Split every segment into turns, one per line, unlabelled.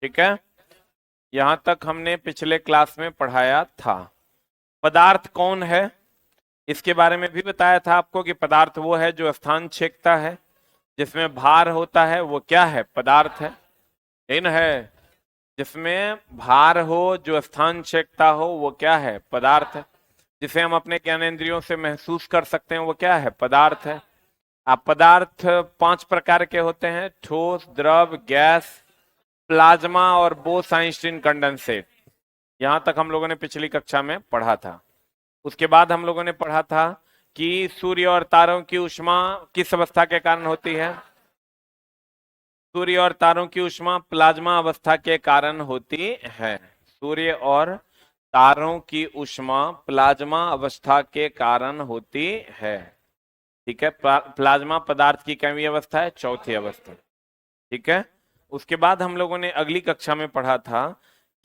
ठीक है, यहां तक हमने पिछले क्लास में पढ़ाया था। पदार्थ कौन है इसके बारे में भी बताया था आपको कि पदार्थ वो है जो स्थान छेकता है, जिसमें भार होता है, वो क्या है? पदार्थ है। इन है, जिसमें भार हो, जो स्थान छेकता हो, वो क्या है? पदार्थ है। जिसे हम अपने ज्ञानेंद्रियों से महसूस कर सकते हैं, वो क्या है? पदार्थ है। आप पदार्थ 5 प्रकार के होते हैं: ठोस, द्रव, गैस, प्लाज्मा और बोस आइंस्टीन कंडेंसेट। यहां तक हम लोगों ने पिछली कक्षा में पढ़ा था। उसके बाद हम लोगों ने पढ़ा था कि सूर्य और तारों की ऊष्मा किस अवस्था के कारण होती है? सूर्य और तारों की ऊष्मा प्लाज्मा अवस्था के कारण होती है। सूर्य और तारों की ऊष्मा प्लाज्मा अवस्था के कारण होती है। ठीक है, प्लाज्मा पदार्थ की कौन सी अवस्था है? चौथी अवस्था। ठीक है, उसके बाद हम लोगों ने अगली कक्षा में पढ़ा था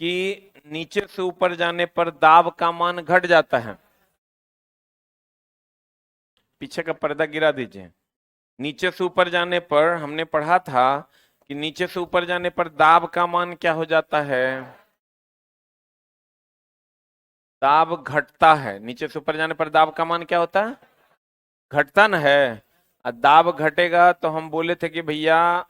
कि नीचे से ऊपर जाने पर दाब का मान घट जाता है। पीछे का पर्दा गिरा दीजिए। नीचे से ऊपर जाने पर हमने पढ़ा था कि नीचे से ऊपर जाने पर दाब का मान क्या हो जाता है? दाब घटता है। नीचे से ऊपर जाने पर दाब का मान क्या होता है? घटता न है। दाब घटेगा तो हम बोले थे कि भैया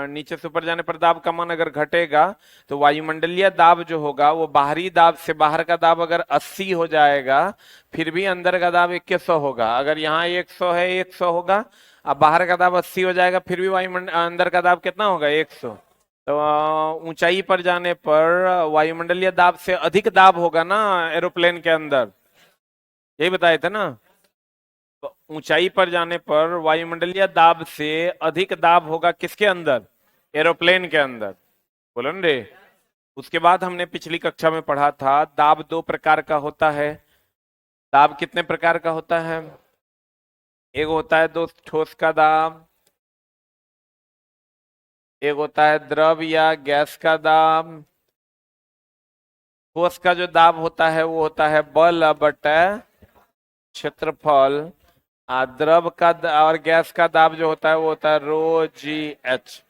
नीचे से ऊपर जाने पर दाब का मान अगर घटेगा तो वायुमंडलीय दाब जो होगा वो बाहरी दाब से, बाहर का दाब अगर 80 हो जाएगा, फिर भी अंदर का दाब 2100 होगा। अगर यहाँ 100 है, 100 होगा। अब बाहर का दाब 80 हो जाएगा, फिर भी वायुमंडल अंदर का दाब कितना होगा? 100। तो ऊंचाई पर जाने पर वायुमंडलीय दाब से अधिक दाब होगा ना एरोप्लेन के अंदर। यही बताए थे ना। तो ऊंचाई पर जाने पर वायुमंडलीय दाब से अधिक दाब होगा किसके अंदर? एरोप्लेन के अंदर। बोलो न रे। उसके बाद हमने पिछली कक्षा में पढ़ा था दाब 2 प्रकार का होता है। दाब कितने प्रकार का होता है? एक होता है दोस्त ठोस का दाब, एक होता है द्रव या गैस का दाब। ठोस का जो दाब होता है वो होता है बल बटा क्षेत्रफल। द्रव का और गैस का दाब जो होता है वो होता है रो जी एच।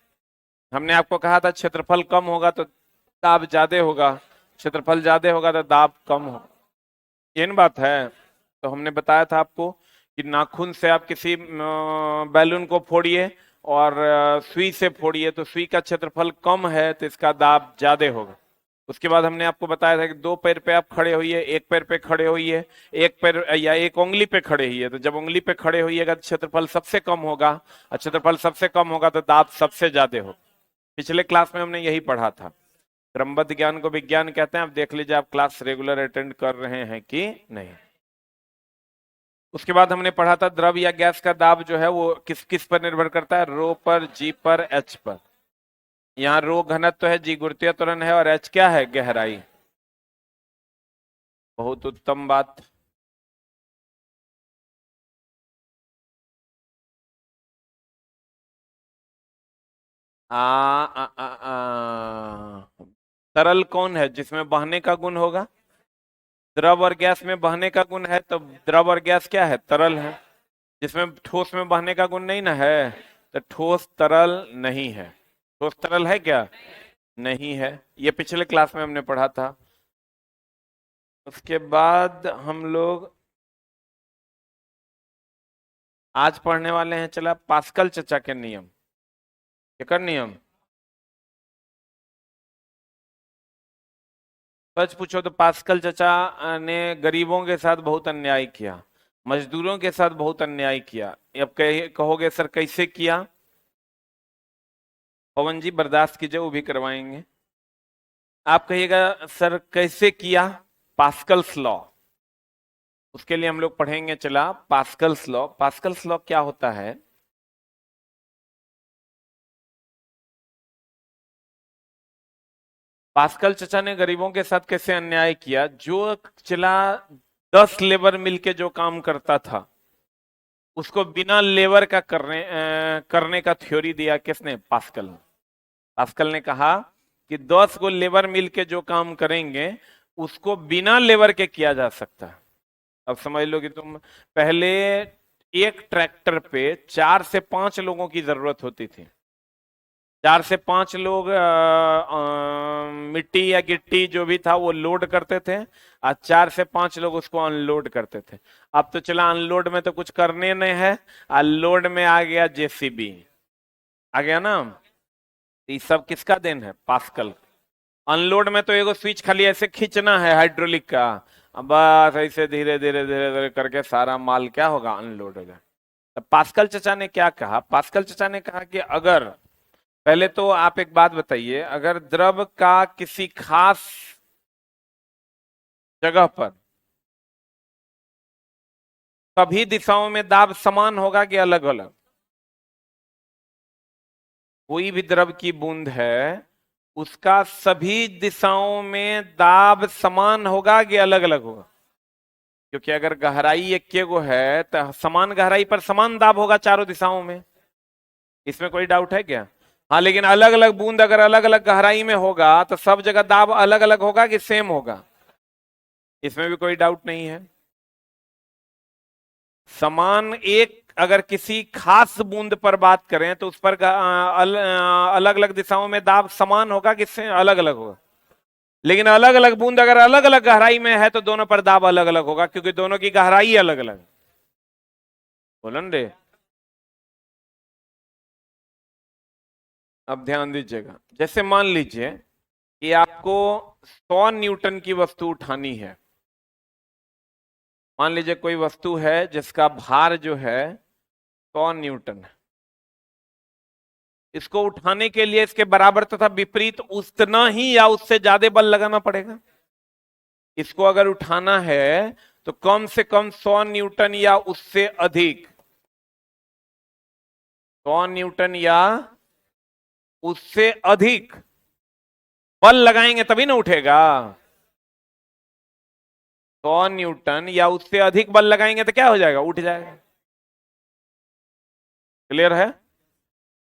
हमने आपको कहा था क्षेत्रफल कम होगा तो दाब ज्यादा होगा, क्षेत्रफल ज्यादा होगा तो दाब कम होगा। ये न बात है। तो हमने बताया था आपको कि नाखून से आप किसी बैलून को फोड़िए और सुई से फोड़िए तो सुई का क्षेत्रफल कम है तो इसका दाब ज्यादा होगा। उसके बाद हमने आपको बताया था कि 2 पैर पे आप खड़े होइए, एक पैर पे खड़े होइए, एक पैर या एक उंगली पे खड़े होइए। तो जब उंगली पे खड़े होइएगा तो क्षेत्रफल सबसे कम होगा, और क्षेत्रफल सबसे कम होगा तो दाब सबसे ज्यादा होगा। पिछले क्लास में हमने यही पढ़ा था। क्रमबद्ध ज्ञान को विज्ञान कहते हैं। आप देख लीजिए आप क्लास रेगुलर अटेंड कर रहे हैं कि नहीं। उसके बाद हमने पढ़ा था द्रव या गैस का दाब जो है वो किस किस पर निर्भर करता है? रो पर, जी पर, एच पर। यहाँ रो घनत्व है, जी गुरुत्वीय त्वरण है और एच क्या है? गहराई। बहुत उत्तम बात। तरल कौन है जिसमें बहने का गुण होगा? द्रव और गैस में बहने का गुण है तो द्रव और गैस क्या है? तरल है। जिसमें ठोस में बहने का गुण नहीं ना है तो ठोस तरल नहीं है। ठोस तरल है क्या? नहीं है। ये पिछले क्लास में हमने पढ़ा था। उसके बाद हम लोग आज पढ़ने वाले हैं, चला पास्कल चचा के नियम। केकर नियम? सच पूछो तो पास्कल चचा ने गरीबों के साथ बहुत अन्याय किया, मजदूरों के साथ बहुत अन्याय किया। अब कहोगे सर कैसे किया? पवन जी बर्दाश्त कीजिए, वो भी करवाएंगे। आप कहिएगा सर कैसे किया? Pascal's law. उसके लिए हम लोग पढ़ेंगे, चला पास्कल्स लॉ। पास्कल्स लॉ क्या होता है? पास्कल चचा ने गरीबों के साथ कैसे अन्याय किया? जो चला 10 लेबर मिलके जो काम करता था उसको बिना लेबर का करने का थ्योरी दिया किसने? पास्कल ने। पास्कल ने कहा कि 10 को लेबर मिलके जो काम करेंगे उसको बिना लेबर के किया जा सकता है। अब समझ लो कि तुम पहले एक ट्रैक्टर पे 4 से 5 लोगों की जरूरत होती थी। 4 से 5 लोग मिट्टी या गिट्टी जो भी था वो लोड करते थे, और 4 से 5 लोग उसको अनलोड करते थे। अब तो चला अनलोड में तो कुछ करने नहीं है, अनलोड में आ गया जेसीबी, आ गया ना। तो ये सब किसका देन है? पास्कल। अनलोड में तो एगो स्विच खाली ऐसे खींचना है हाइड्रोलिक का, अब बस ऐसे धीरे धीरे धीरे धीरे करके सारा माल क्या होगा? अनलोड हो जाए। तो पास्कल चचा ने क्या कहा? पास्कल चचा ने कहा कि अगर, पहले तो आप एक बात बताइए, अगर द्रव का किसी खास जगह पर सभी दिशाओं में दाब समान होगा कि अलग अलग? कोई भी द्रव की बूंद है, उसका सभी दिशाओं में दाब समान होगा कि अलग अलग होगा? क्योंकि अगर गहराई एक गो है तो समान गहराई पर समान दाब होगा चारों दिशाओं में, इसमें कोई डाउट है क्या? हाँ, लेकिन अलग अलग बूंद अगर अलग अलग गहराई में होगा तो सब जगह दाब अलग अलग होगा कि सेम होगा? इसमें भी कोई डाउट नहीं है। समान एक, अगर किसी खास बूंद पर बात करें तो उस पर अलग अलग दिशाओं में दाब समान होगा कि अलग अलग होगा? लेकिन अलग अलग बूंद अगर अलग अलग गहराई में है तो दोनों पर दाब अलग अलग होगा, क्योंकि दोनों की गहराई अलग अलग। बोलन रे, अब ध्यान दीजिएगा। जैसे मान लीजिए कि आपको 100 न्यूटन की वस्तु उठानी है। मान लीजिए कोई वस्तु है जिसका भार जो है 100 न्यूटन है। इसको उठाने के लिए इसके बराबर तथा विपरीत उतना ही या उससे ज्यादा बल लगाना पड़ेगा। इसको अगर उठाना है तो कम से कम 100 न्यूटन या उससे अधिक, 100 न्यूटन या उससे अधिक बल लगाएंगे तभी ना उठेगा। 100 न्यूटन या उससे अधिक बल लगाएंगे तो क्या हो जाएगा? उठ जाएगा। क्लियर है?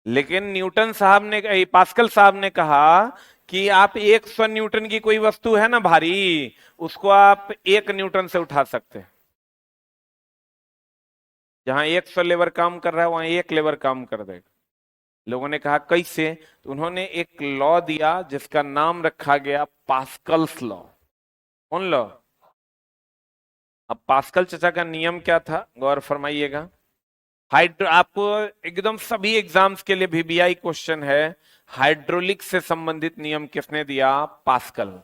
लेकिन न्यूटन साहब ने, पास्कल साहब ने कहा कि आप 100 न्यूटन की कोई वस्तु है ना भारी, उसको आप 1 न्यूटन से उठा सकते हैं। जहां 100 लेबर काम कर रहा है वहां 1 लेबर काम कर देगा। लोगों ने कहा कैसे? तो उन्होंने एक लॉ दिया जिसका नाम रखा गया पास्कल्स लॉ। कौन लॉ? अब पास्कल चचा का नियम क्या था, गौर फरमाइएगा। हाइड्रो, आपको एकदम सभी एग्जाम्स के लिए वीबीआई क्वेश्चन है, हाइड्रोलिक से संबंधित नियम किसने दिया? पास्कल।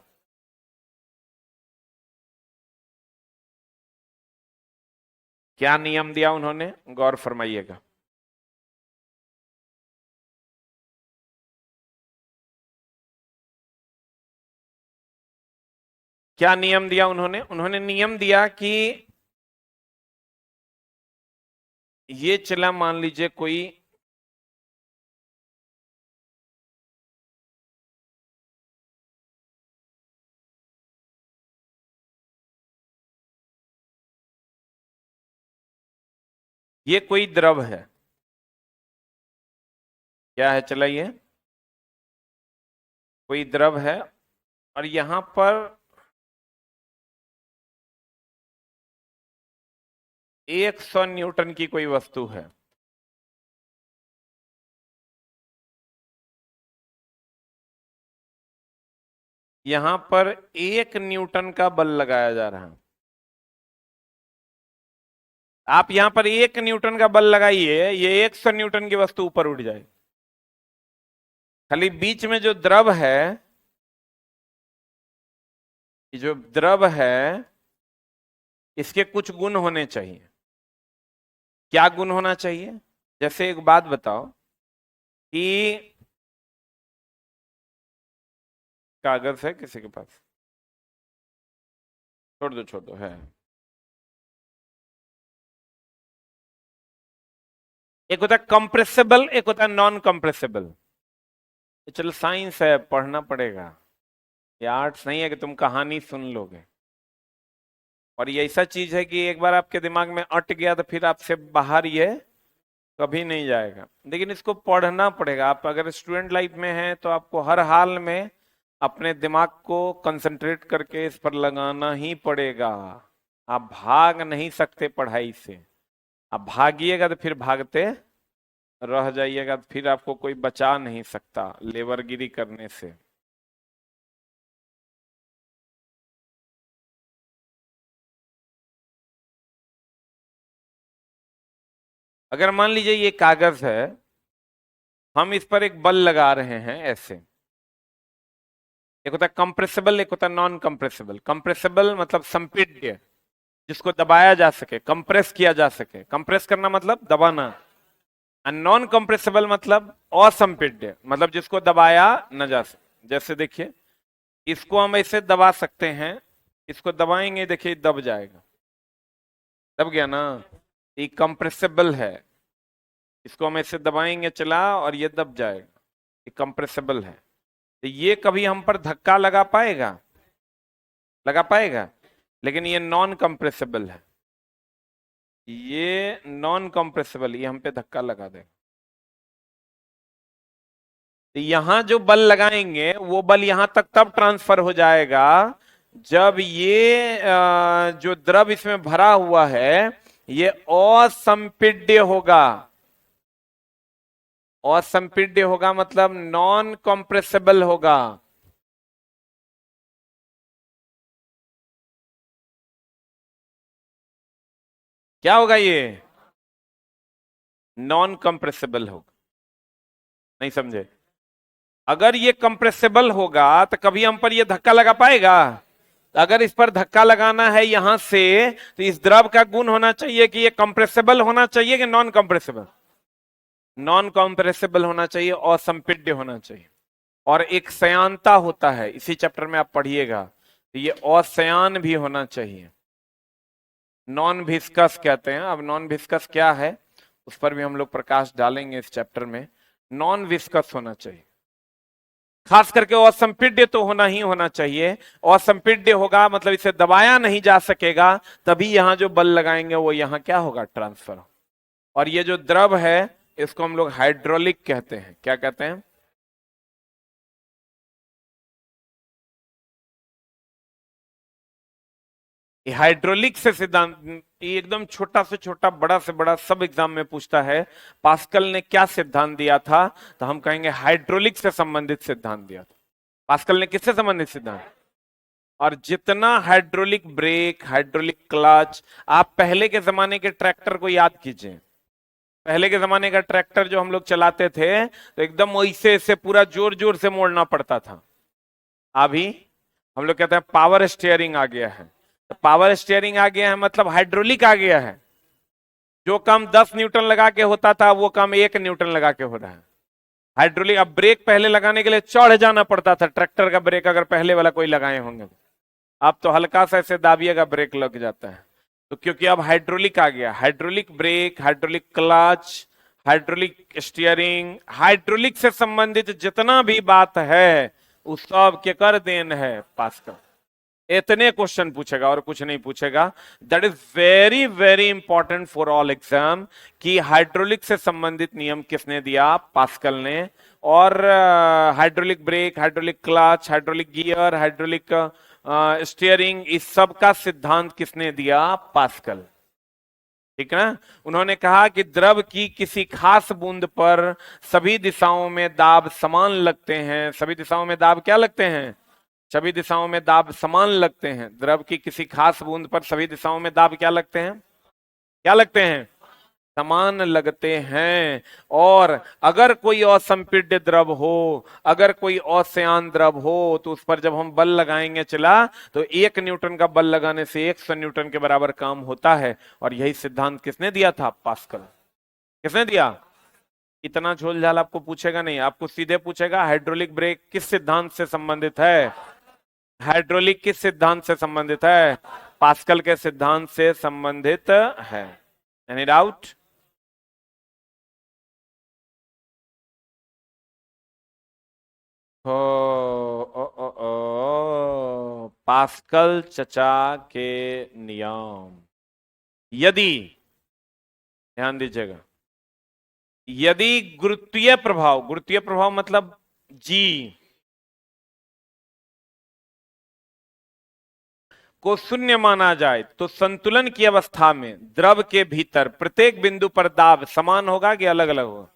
क्या नियम दिया उन्होंने? गौर फरमाइएगा। क्या नियम दिया उन्होंने? उन्होंने नियम दिया कि ये चला, मान लीजिए कोई ये कोई द्रव है। क्या है? चलाइए। कोई द्रव है और यहां पर 100 न्यूटन की कोई वस्तु है। यहां पर 1 न्यूटन का बल लगाया जा रहा है। आप यहां पर 1 न्यूटन का बल लगाइए, ये 100 न्यूटन की वस्तु ऊपर उठ जाए। खाली बीच में जो द्रव है, जो द्रव है, इसके कुछ गुण होने चाहिए। क्या गुण होना चाहिए? जैसे एक बात बताओ कि कागज है किसी के पास? छोड़ दो है। एक होता है कंप्रेसिबल, एक होता है नॉन कंप्रेसिबल। चलो साइंस है, पढ़ना पड़ेगा। ये आर्ट्स नहीं है कि तुम कहानी सुन लोगे। और ये ऐसा चीज है कि एक बार आपके दिमाग में अट गया तो फिर आपसे बाहर ये कभी नहीं जाएगा। लेकिन इसको पढ़ना पड़ेगा। आप अगर स्टूडेंट लाइफ में हैं तो आपको हर हाल में अपने दिमाग को कंसंट्रेट करके इस पर लगाना ही पड़ेगा। आप भाग नहीं सकते पढ़ाई से। आप भागिएगा तो फिर भागते रह जाइएगा तो फिर आपको कोई बचा नहीं सकता लेबरगिरी करने से। अगर मान लीजिए ये कागज है, हम इस पर एक बल लगा रहे हैं ऐसे। एक होता है कंप्रेसिबल, एक होता है नॉन कंप्रेसिबल। कंप्रेसिबल मतलब संपीड्य, जिसको दबाया जा सके, कंप्रेस किया जा सके। कंप्रेस करना मतलब दबाना। नॉन कंप्रेसिबल मतलब असंपीड्य, मतलब जिसको दबाया न जा सके। जैसे देखिए, इसको हम ऐसे दबा सकते हैं, इसको दबाएंगे देखिए दब जाएगा, दब गया ना, ये कंप्रेसिबल है। इसको हम ऐसे दबाएंगे चला और ये दब जाएगा, ये कंप्रेसिबल है। तो ये कभी हम पर धक्का लगा पाएगा? लगा पाएगा। लेकिन ये नॉन कंप्रेसिबल है, ये नॉन कंप्रेसिबल, ये हम पे धक्का लगा देगा। तो यहां जो बल लगाएंगे वो बल यहां तक तब ट्रांसफर हो जाएगा जब ये जो द्रव इसमें भरा हुआ है ये असंपीड्य होगा। असंपीड्य होगा मतलब नॉन कंप्रेसिबल होगा। क्या होगा ये? नॉन कंप्रेसिबल होगा। नहीं समझे? अगर ये कंप्रेसिबल होगा तो कभी हम पर ये धक्का लगा पाएगा? अगर इस पर धक्का लगाना है यहां से, तो इस द्रव का गुण होना चाहिए कि ये कंप्रेसिबल होना चाहिए कि नॉन कंप्रेसिबल? नॉन कंप्रेसिबल होना चाहिए और संपीड्य होना चाहिए। और एक सयानता होता है, इसी चैप्टर में आप पढ़िएगा, तो ये असयान भी होना चाहिए। नॉन विस्कस कहते हैं। अब नॉन विस्कस क्या है उस पर भी हम लोग प्रकाश डालेंगे इस चैप्टर में। नॉन विस्कस होना चाहिए, खास करके असंपीड्य तो होना ही होना चाहिए। असंपीड्य होगा मतलब इसे दबाया नहीं जा सकेगा, तभी यहां जो बल लगाएंगे वो यहां क्या होगा? ट्रांसफर। और ये जो द्रव है इसको हम लोग हाइड्रोलिक कहते हैं। क्या कहते हैं? ये हाइड्रोलिक से सिद्धांत, ये एकदम छोटा से छोटा बड़ा से बड़ा सब एग्जाम में पूछता है, पास्कल ने क्या सिद्धांत दिया था? तो हम कहेंगे हाइड्रोलिक से संबंधित सिद्धांत दिया था। पास्कल ने किससे संबंधित सिद्धांत? और जितना हाइड्रोलिक ब्रेक, हाइड्रोलिक क्लच, आप पहले के जमाने के ट्रैक्टर को याद कीजिए। पहले के जमाने का ट्रैक्टर जो हम लोग चलाते थे तो एकदम वैसे ऐसे पूरा जोर जोर से मोड़ना पड़ता था। अभी हम लोग कहते हैं पावर स्टीयरिंग आ गया है। तो पावर स्टीयरिंग आ गया है मतलब हाइड्रोलिक आ गया है। जो काम 10 न्यूटन लगा के होता था वो काम 1 न्यूटन लगा के हो रहा है। हाइड्रोलिक। अब ब्रेक पहले लगाने के लिए चढ़ जाना पड़ता था, ट्रैक्टर का ब्रेक अगर पहले वाला कोई लगाए होंगे। अब तो हल्का सा ऐसे दाबिएगा ब्रेक लग जाता है। तो क्योंकि अब हाइड्रोलिक आ गया, hydraulic brake, hydraulic clutch, hydraulic steering, hydraulic से संबंधित जितना भी बात है उस सब के कर देन है पास्कल। इतने क्वेश्चन पूछेगा और कुछ नहीं पूछेगा। That is very very important for all exam कि हाइड्रोलिक से संबंधित नियम किसने दिया? पास्कल ने। और hydraulic brake, hydraulic clutch, hydraulic gear, hydraulic steering, इस सब का सिद्धांत किसने दिया? पास्कल। ठीक है ना? उन्होंने कहा कि द्रव की किसी खास बूंद पर सभी दिशाओं में दाब समान लगते हैं। सभी दिशाओं में दाब क्या लगते हैं? सभी दिशाओं में दाब समान लगते हैं। द्रव की किसी खास बूंद पर सभी दिशाओं में दाब क्या लगते हैं? क्या लगते हैं? समान लगते हैं। और अगर कोई असंपीड्य द्रव हो, अगर कोई असयान द्रव हो, तो उस पर जब हम बल लगाएंगे चला, तो 1 न्यूटन का बल लगाने से 100 न्यूटन के बराबर काम होता है। और यही सिद्धांत किसने दिया था? पास्कल। किसने दिया? इतना झोल झाल आपको पूछेगा नहीं, आपको सीधे पूछेगा हाइड्रोलिक ब्रेक किस सिद्धांत से संबंधित है? हाइड्रोलिक किस सिद्धांत से संबंधित है? पास्कल के सिद्धांत से संबंधित है। Any doubt? हो पास्कल चचा के नियम। यदि, ध्यान दीजिएगा, यदि गुरुत्वीय प्रभाव, गुरुत्वीय प्रभाव मतलब जी, को शून्य माना जाए तो संतुलन की अवस्था में द्रव के भीतर प्रत्येक बिंदु पर दाब समान होगा कि अलग अलग होगा?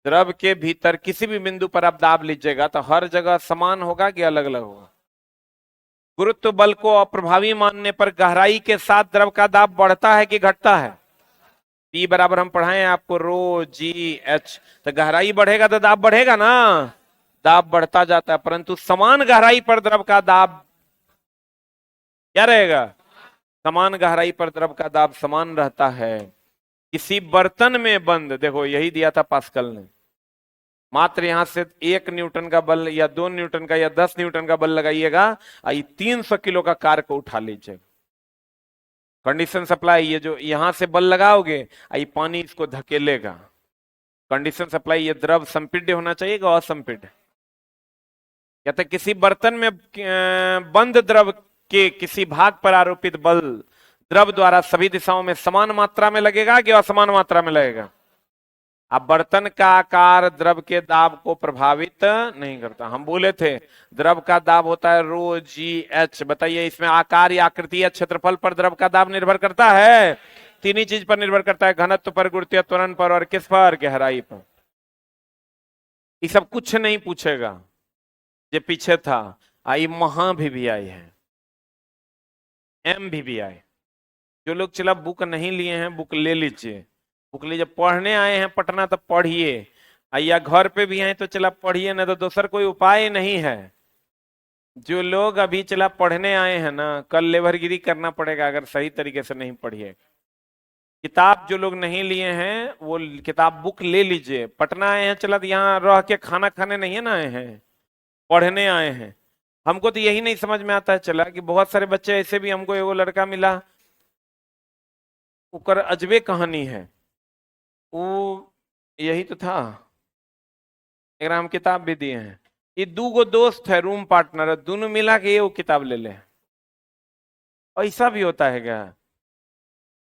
द्रव के भीतर किसी भी बिंदु पर आप दाब लीजिएगा तो हर जगह समान होगा कि अलग अलग होगा? गुरुत्व बल को अप्रभावी मानने पर गहराई के साथ द्रव का दाब बढ़ता है कि घटता है? P बराबर हम पढ़ाए आपको रो जी एच, तो गहराई बढ़ेगा तो दाब बढ़ेगा ना, दाब बढ़ता जाता है। परंतु समान गहराई पर द्रव का दाब क्या रहेगा? समान गहराई पर द्रव का दाब समान रहता है। किसी बर्तन में बंद, देखो यही दिया था पास्कल ने, मात्र यहां से 1 न्यूटन का बल या 2 न्यूटन का या 10 न्यूटन का बल लगाइएगा, 300 किलो का कार को उठा लीजिएगा। कंडीशन सप्लाई, ये जो यहां से बल लगाओगे आई पानी इसको धकेलेगा। कंडीशन सप्लाई, ये द्रव संपीड्य होना चाहिए कि असंपीड्य? कहते किसी बर्तन में बंद द्रव के किसी भाग पर आरोपित बल द्रव द्वारा सभी दिशाओं में समान मात्रा में लगेगा कि असमान मात्रा में लगेगा? अब बर्तन का आकार द्रव के दाब को प्रभावित नहीं करता। हम बोले थे द्रव का दाब होता है रो जी एच। बताइए इसमें आकार या आकृति या क्षेत्रफल पर द्रव का दाब निर्भर करता है? तीन ही चीज पर निर्भर करता है, घनत्व पर, गुरुत्वीय त्वरण पर और किस पर? गहराई पर। ये सब कुछ नहीं पूछेगा। ये पीछे था आई महा भी आई है, एम भी आई। जो लोग चला बुक नहीं लिए हैं बुक ले लीजिए, बुक लीजिए। पढ़ने आए हैं पटना तो पढ़िए, या घर पे भी हैं तो चला पढ़िए, ना तो दूसर कोई उपाय नहीं है। जो लोग अभी चला पढ़ने आए हैं ना, कल लेवरगिरी करना पड़ेगा अगर सही तरीके से नहीं पढ़िए। किताब जो लोग नहीं लिए हैं वो किताब बुक ले लीजिए। पटना आए हैं चला तो यहाँ रह के खाना खाने नहीं है ना आए हैं, पढ़ने आए हैं। हमको तो यही नहीं समझ में आता है चला कि बहुत सारे बच्चे ऐसे भी, हमको एगो लड़का मिला, उकर अजबे कहानी है। वो यही तो था, एक हम किताब भी दिए हैं। ये दूगो दोस्त है, रूम पार्टनर है, दोनों मिला के ये वो किताब ले ले। ऐसा भी होता है क्या?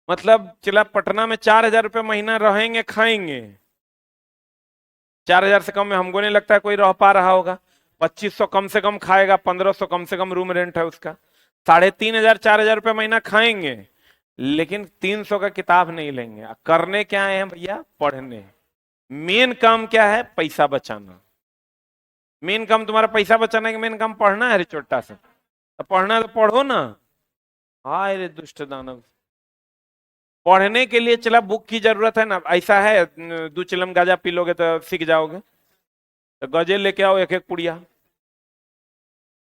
मतलब चला पटना में 4,000 रुपये महीना रहेंगे खाएंगे, 4,000 से कम में हमको नहीं लगता है कोई रह पा रहा होगा। 2,500 कम से कम खाएगा, 1,500 कम से कम रूम रेंट है उसका, 3,500 4,000 रुपये महीना खाएंगे, लेकिन 300 का किताब नहीं लेंगे। करने क्या है भैया? पढ़ने। मेन काम क्या है? पैसा बचाना। मेन काम तुम्हारा पैसा बचाना है कि मेन काम पढ़ना है? रे छोटा सा तो पढ़ना तो पढ़ो ना। हाय रे दुष्ट दानव, पढ़ने के लिए चला बुक की जरूरत है ना। ऐसा है 2 चिलम गाजा पी लोगे तो सीख जाओगे? तो गजे लेके आओ 1-1 पुड़िया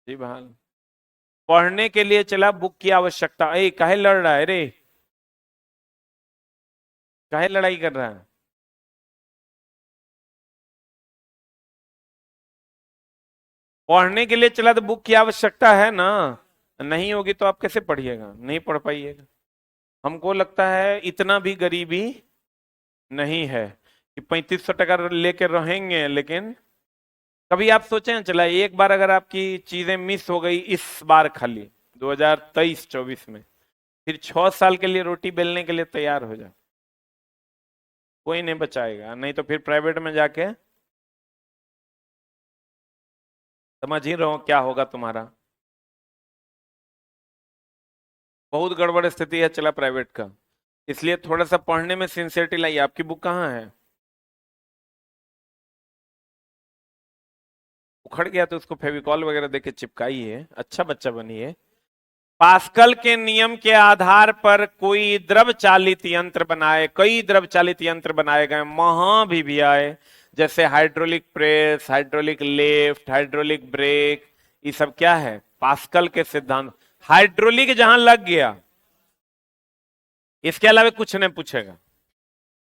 जी बहाल। पढ़ने के लिए चला बुक की आवश्यकता। ए काहे लड़ रहा है रे, काहे लड़ाई कर रहा है? पढ़ने के लिए चला तो बुक की आवश्यकता है ना, नहीं होगी तो आप कैसे पढ़िएगा? नहीं पढ़ पाइएगा। हमको लगता है इतना भी गरीबी नहीं है कि 3,500 टका लेके रहेंगे। लेकिन कभी आप सोचें चला एक बार अगर आपकी चीजें मिस हो गई इस बार खाली 2023-24 में, फिर 6 साल के लिए रोटी बेलने के लिए तैयार हो जाए, कोई नहीं बचाएगा। नहीं तो फिर प्राइवेट में जाके समझ ही रहो क्या होगा तुम्हारा। बहुत गड़बड़ स्थिति है चला प्राइवेट का, इसलिए थोड़ा सा पढ़ने में सिंसियरिटी लाइए। आपकी बुक कहाँ है? उखड़ गया तो उसको फेविकॉल वगैरह देके चिपकाइए, अच्छा बच्चा बनिए। पास्कल के नियम के आधार पर कोई द्रव चालित यंत्र बनाए, कई द्रव चालित यंत्र बनाए गए, महा भी आए, जैसे hydraulic press, hydraulic lift, hydraulic brake. ये सब क्या है? पास्कल के सिद्धांत। हाइड्रोलिक जहां लग गया इसके अलावा कुछ नहीं पूछेगा।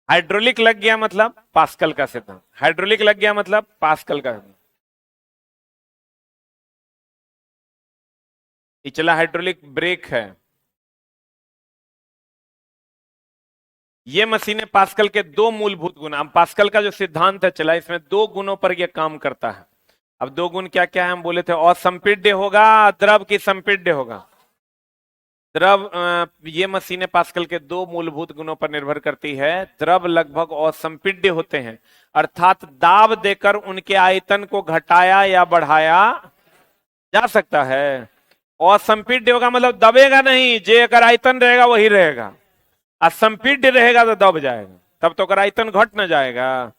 हाइड्रोलिक लग गया मतलब पास्कल का सिद्धांत, हाइड्रोलिक लग गया मतलब पास्कल का सिद्धांत। ये चला हाइड्रोलिक ब्रेक है, ये मशीनें पास्कल के 2 मूलभूत गुण। अब पास्कल का जो सिद्धांत है चला इसमें 2 गुणों पर यह काम करता है। अब 2 गुण क्या क्या है? हम बोले थे असंपीड्य होगा, द्रव की संपीड्य होगा। द्रव, ये मशीनें पास्कल के 2 मूलभूत गुणों पर निर्भर करती है। द्रव लगभग असंपीड्य होते हैं, अर्थात दाब देकर उनके आयतन को घटाया या बढ़ाया जा सकता है। असंपीड्य होगा मतलब दबेगा नहीं, जे अगर आयतन रहेगा वही रहेगा। असंपीड्य रहेगा तो दब जाएगा, तब तो अगर आयतन घट न जाएगा।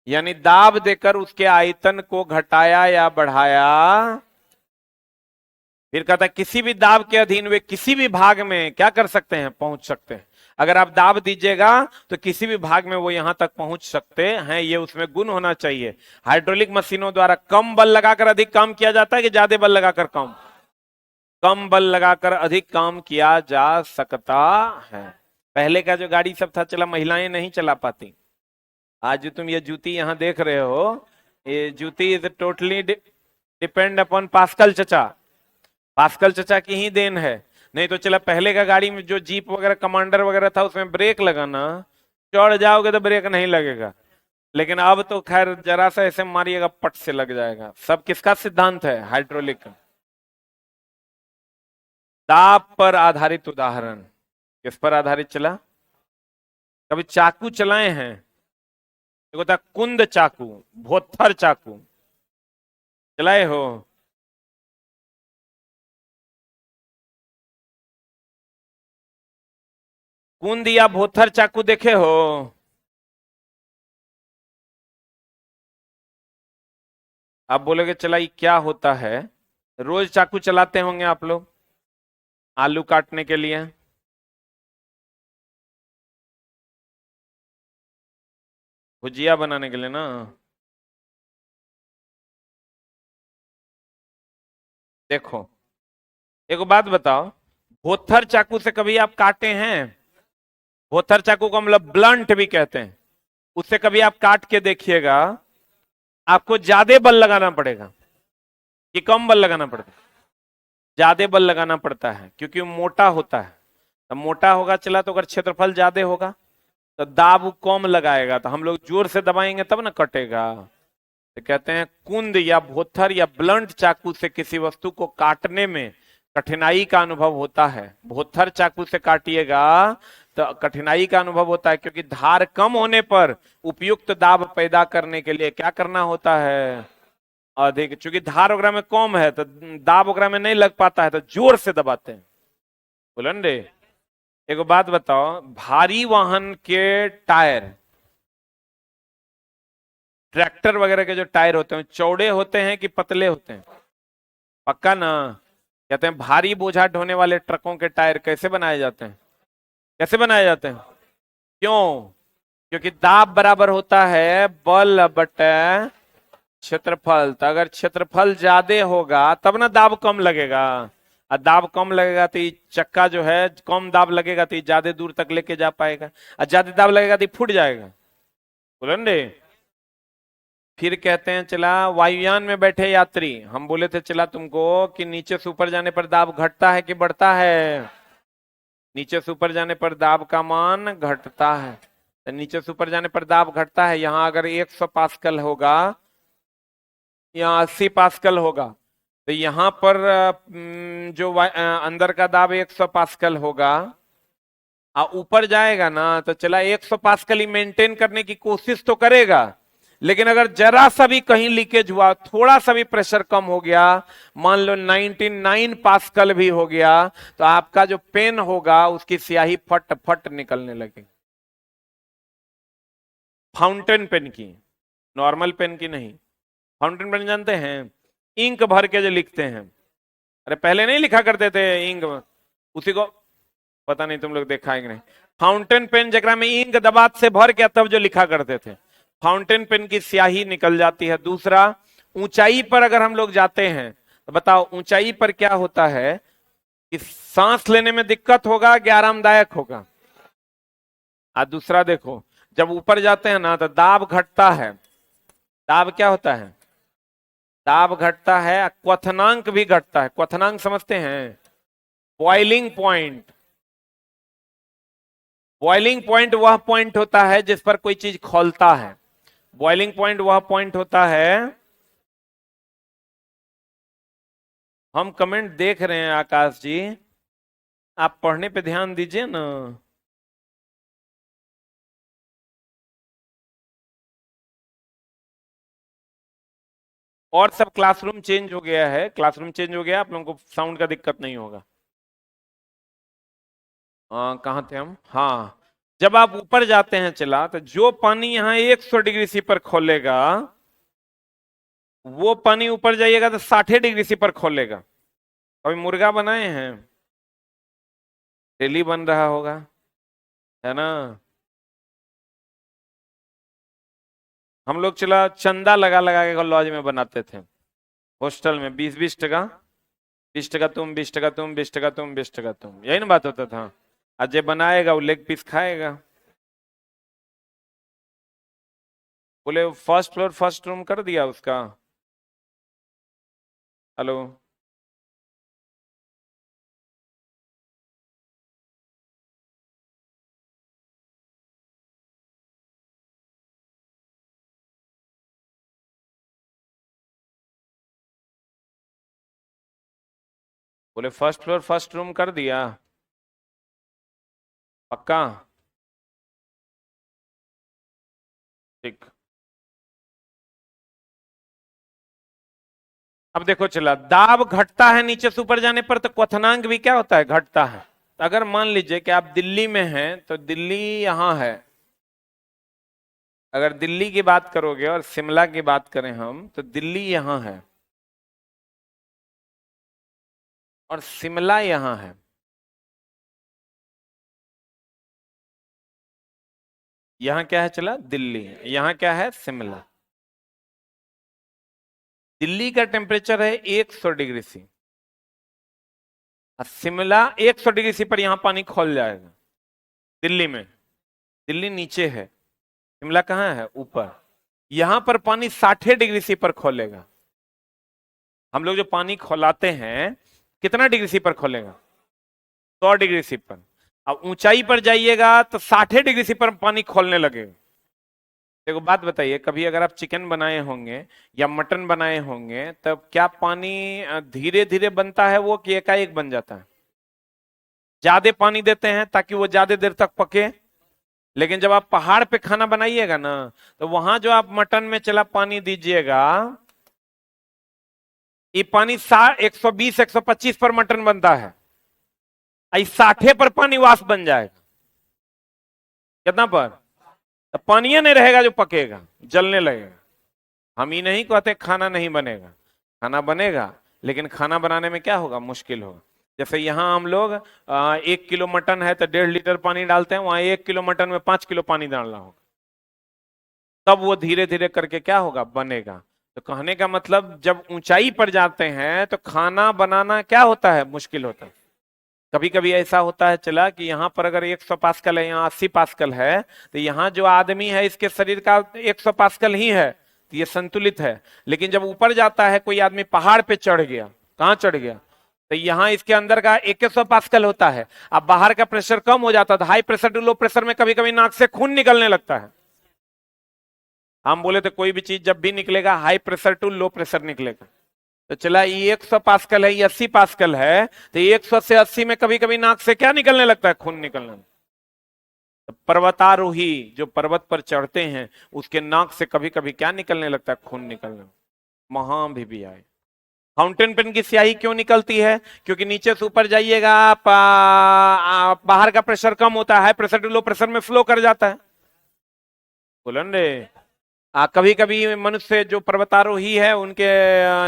यानी दाब देकर उसके आयतन को घटाया या बढ़ाया। फिर कहता है किसी भी दाब के अधीन वे किसी भी भाग में क्या कर सकते हैं, पहुंच सकते हैं। अगर आप दाब दीजिएगा तो किसी भी भाग में वो यहां तक पहुंच सकते हैं, ये उसमें गुण होना चाहिए। हाइड्रोलिक मशीनों द्वारा कम बल लगाकर अधिक काम किया जाता है कि ज्यादा बल लगाकर कम? कम बल लगाकर अधिक काम किया जा सकता है। पहले का जो गाड़ी सब था चला, महिलाएं नहीं चला पाती। आज जो तुम ये जूती यहां देख रहे हो, ये जूती is totally depend upon pascal चचा। पास्कल चचा की ही देन है। नहीं तो चला पहले का गाड़ी में जो जीप वगैरह कमांडर वगैरह था उसमें ब्रेक लगाना, चढ़ जाओगे तो ब्रेक नहीं लगेगा। लेकिन अब तो खैर जरा सा ऐसे मारिएगा पट से लग जाएगा। सब किसका सिद्धांत है? हाइड्रोलिक का। दाब पर आधारित उदाहरण किस पर आधारित चला? कभी चाकू चलाए हैं? एक होता कुंद चाकू, भोथर चाकू चलाए हो? कुंद या भोथर चाकू देखे हो? आप बोलोगे चला ये क्या होता है? रोज चाकू चलाते होंगे आप लोग आलू काटने के लिए। भुजिया बनाने के लिए ना। देखो एक बात बताओ, भोथर चाकू से कभी आप काटे हैं? भोथर चाकू को हम लोग ब्लंट भी कहते हैं। उससे कभी आप काट के देखिएगा, आपको ज्यादा बल लगाना पड़ेगा कि कम बल लगाना पड़ता है? ज्यादा बल लगाना पड़ता है क्योंकि वो मोटा होता है। तो मोटा होगा चला तो अगर क्षेत्रफल ज्यादा होगा तो दाब कम लगाएगा, तो हम लोग जोर से दबाएंगे तब ना कटेगा। तो कहते हैं कुंद या भोथर या ब्लंट चाकू से किसी वस्तु को काटने में कठिनाई का अनुभव होता है। भोथर चाकू से काटिएगा तो कठिनाई का अनुभव होता है क्योंकि धार कम होने पर उपयुक्त दाब पैदा करने के लिए क्या करना होता है? अधिक। चूंकि धार वगैरह में कम है तो दाब वगैरह में नहीं लग पाता है, तो जोर से दबाते हैं। बुलंदे एक बात बताओ, भारी वाहन के टायर, ट्रैक्टर वगैरह के जो टायर होते हैं चौड़े होते हैं कि पतले होते हैं? पक्का ना? कहते हैं भारी बोझा ढोने वाले ट्रकों के टायर कैसे बनाए जाते हैं? कैसे बनाए जाते हैं? क्यों? क्योंकि दाब बराबर होता है बल बटे क्षेत्रफल। तो अगर क्षेत्रफल ज्यादा होगा तब ना दाब कम लगेगा, और दाब कम लगेगा तो ये चक्का जो है कम दाब लगेगा तो ये ज्यादा दूर तक लेके जा पाएगा, और ज्यादा दाब लगेगा तो ये फूट जाएगा। बोलेंगे। फिर कहते हैं चला वायुयान में बैठे यात्री, हम बोले थे चला तुमको कि नीचे से ऊपर जाने पर दाब घटता है कि बढ़ता है? नीचे से ऊपर जाने पर दाब का मान घटता है। तो नीचे से ऊपर जाने पर दाब घटता है। यहां अगर 100 पास्कल होगा, यहाँ 80 पास्कल होगा, तो यहाँ पर जो अंदर का दाब 100 पास्कल होगा, ऊपर जाएगा ना तो चला 100 पास्कल ही मेंटेन करने की कोशिश तो करेगा। लेकिन अगर जरा सा भी कहीं लीकेज हुआ, थोड़ा सा भी प्रेशर कम हो गया, मान लो 99 पास्कल भी हो गया, तो आपका जो पेन होगा उसकी स्याही फट फट निकलने लगेगी। फाउंटेन पेन की, नॉर्मल पेन की नहीं। फाउंटेन पेन जानते हैं? इंक भर के जो लिखते हैं। अरे पहले नहीं लिखा करते थे इंक, उसी को पता नहीं तुम लोग देखा है कि नहीं। फाउंटेन पेन जगह में इंक दबात से भर के तब जो लिखा करते थे, फाउंटेन पेन की स्याही निकल जाती है। दूसरा, ऊंचाई पर अगर हम लोग जाते हैं तो बताओ ऊंचाई पर क्या होता है कि सांस लेने में दिक्कत होगा कि आरामदायक होगा? दूसरा देखो, जब ऊपर जाते हैं ना तो दाब घटता है। दाब क्या होता है? दाब घटता है, क्वथनांक भी घटता है। क्वथनांक समझते हैं? Boiling point. बॉइलिंग पॉइंट वह पॉइंट होता है जिस पर कोई चीज खौलता है। बॉइलिंग पॉइंट वह पॉइंट होता है। हम कमेंट देख रहे हैं आकाश जी, आप पढ़ने पे ध्यान दीजिए ना। और सब क्लासरूम चेंज हो गया है, क्लासरूम चेंज हो गया, आप लोगों को साउंड का दिक्कत नहीं होगा। कहाँ थे हम? हाँ, जब आप ऊपर जाते हैं चला, तो जो पानी यहाँ 100 डिग्री सी पर खोलेगा, वो पानी ऊपर जाइएगा तो 60 डिग्री सी पर खोलेगा। कभी मुर्गा बनाए हैं? डेली बन रहा होगा, है ना। हम लोग चला चंदा लगा लगा के लॉज में बनाते थे, हॉस्टल में 20-20 टका, 20 टका तुम, 20 टका तुम, 20 टका तुम, 20 टका तुम, यही ना बात होता था। आज ये बनाएगा वो लेग पीस खाएगा। बोले फर्स्ट फ्लोर फर्स्ट रूम कर दिया उसका। हेलो। बोले फर्स्ट फ्लोर फर्स्ट रूम कर दिया, पक्का? ठीक। अब देखो चला, दाब घटता है नीचे से ऊपर जाने पर, तो क्वथनांक भी क्या होता है, घटता है। अगर मान लीजिए कि आप दिल्ली में हैं, तो दिल्ली यहां है। अगर दिल्ली की बात करोगे और शिमला की बात करें हम, तो दिल्ली यहां है और शिमला यहां है। यहां क्या है चला, दिल्ली, यहां क्या है, शिमला। दिल्ली का टेम्परेचर है 100 डिग्री सी, और शिमला 100 डिग्री सी पर यहां पानी खोल जाएगा। दिल्ली में, दिल्ली नीचे है, शिमला कहाँ है, ऊपर। यहां पर पानी 60 डिग्री सी पर खोलेगा। हम लोग जो पानी खोलाते हैं, कितना डिग्री सी पर खोलेगा, 100 डिग्री सी पर। अब ऊंचाई पर जाइएगा तो 60 डिग्री सी पर पानी खोलने लगेगा। देखो बात बताइए, कभी अगर आप चिकन बनाए होंगे या मटन बनाए होंगे, तब क्या पानी धीरे धीरे बनता है वो, कि एकाएक बन जाता है? ज्यादा पानी देते हैं ताकि वो ज्यादा देर तक पके। लेकिन जब आप पहाड़ पे खाना बनाइएगा ना, तो वहां जो आप मटन में चला पानी दीजिएगा, ये पानी 120 125 पर मटन बनता है, 60 पर पानी वाष्प बन जाएगा। कितना पर? तो पानी नहीं रहेगा जो पकेगा, जलने लगेगा। हम ही नहीं कहते खाना नहीं बनेगा, खाना बनेगा, लेकिन खाना बनाने में क्या होगा, मुश्किल होगा। जैसे यहाँ हम लोग 1 किलो मटन है तो 1.5 लीटर पानी डालते हैं, वहां 1 किलो मटन में 5 किलो पानी डालना होगा, तब वो धीरे धीरे करके क्या होगा, बनेगा। तो कहने का मतलब, जब ऊंचाई पर जाते हैं तो खाना बनाना क्या होता है, मुश्किल होता है। कभी कभी ऐसा होता है चला कि यहाँ पर अगर 100 पास्कल है, यहाँ 80 पास्कल है, तो यहाँ जो आदमी है इसके शरीर का 100 पास्कल ही है, तो ये संतुलित है। लेकिन जब ऊपर जाता है, कोई आदमी पहाड़ पे चढ़ गया, कहाँ चढ़ गया, तो यहाँ इसके अंदर का 100 पास्कल होता है। अब बाहर का प्रेशर कम हो जाता है, high pressure to low pressure में कभी कभी नाक से खून निकलने लगता है। हम बोले तो कोई भी चीज जब भी निकलेगा, high pressure to low pressure निकलेगा। तो चला ये 100 पास्कल है, ये 80 पास्कल है, तो 100 से 80 में कभी कभी नाक से क्या निकलने लगता है, खून निकलने। तो पर्वतारोही जो पर्वत पर चढ़ते हैं, उसके नाक से कभी कभी क्या निकलने लगता है, खून निकलने। वहां भी आए। फाउंटेन पेन की स्याही क्यों निकलती है, क्योंकि नीचे से ऊपर जाइएगा आप, बाहर का प्रेशर कम होता है, high pressure to low pressure में फ्लो कर जाता है। बोलन रे। कभी कभी मनुष्य जो पर्वतारोही है, उनके